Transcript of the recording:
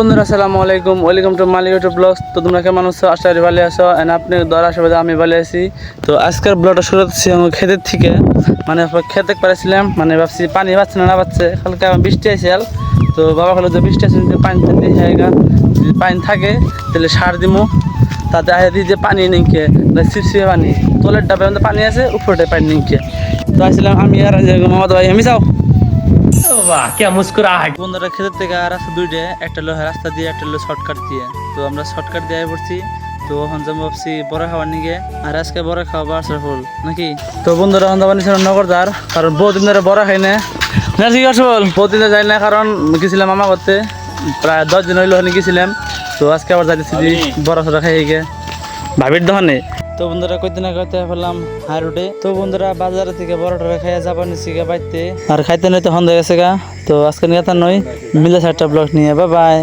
বন্ধুরা আসসালামু আলাইকুম, welcome to Mali YouTube vlogs. তো তোমরা কেমন আছো? আশা করি ভালো আছো। এন্ড আপনি দোয়ার আশীর্বাদে আমি ভালো আছি। তো আজকের ব্লগটা শুরু করছি আমার ক্ষেতের থেকে। মানে খেতে পারেছিলাম, মানে ভাবছি পানি পাচ্ছে না পাচ্ছে, কালকে আমার বৃষ্টি আসেল। তো বাবা বললো যে বৃষ্টি আসে পানি থাকলে জায়গা যদি পানি থাকে তাহলে সার দিমু। তাতে আগে দিয়ে যে পানি নিকে চিপচিপে পানি, তলের ডাবের মধ্যে পানি আছে, উপরটায় পানি নিকে। তো আসছিলাম আমি আর মামাতো ভাই, আমি যাও वाह क्या मुस्कुराहट। বন্ধুরা ক্ষেতের থেকে রাস্তা দুইটা, একটা লোহার রাস্তা দিয়ে, একটা হলো শর্টকাট দিয়ে। তো আমরা শর্টকাট দিয়ে পড়ছি। তো এখন যাবো ভাবছি বড়া খাওয়ার নিগে, আর আজকে বড়া খাওয়া আসলে ফুল নাকি। তো বন্ধুরা এখন যাবো নিছিল নগরদার, কারণ বহুদিন ধরে বড়া খাই না। ঠিক আছে বল, বহুদিন যাই না, কারণ গেছিলাম মামা করতে, প্রায় 10 দিন হইলো ওখানে গেছিলাম। তো আজকে আবার যাইতেছি বড়া সড়া খাই গিয়ে ভাবির দোকানে। তো বন্ধুরা কয়দিন আগে খাইতে ফেললাম হাই রোডে। তো বন্ধুরা বাজার থেকে বড় টরা খাইয়া যাবার নিচ্ছি গা বাইতে, আর খাইতে নয় তখন হয়ে গেছে গা। তো আজকে নিয়ে নয় মিলে 4টা ব্লগ নিয়ে, বাই বাই।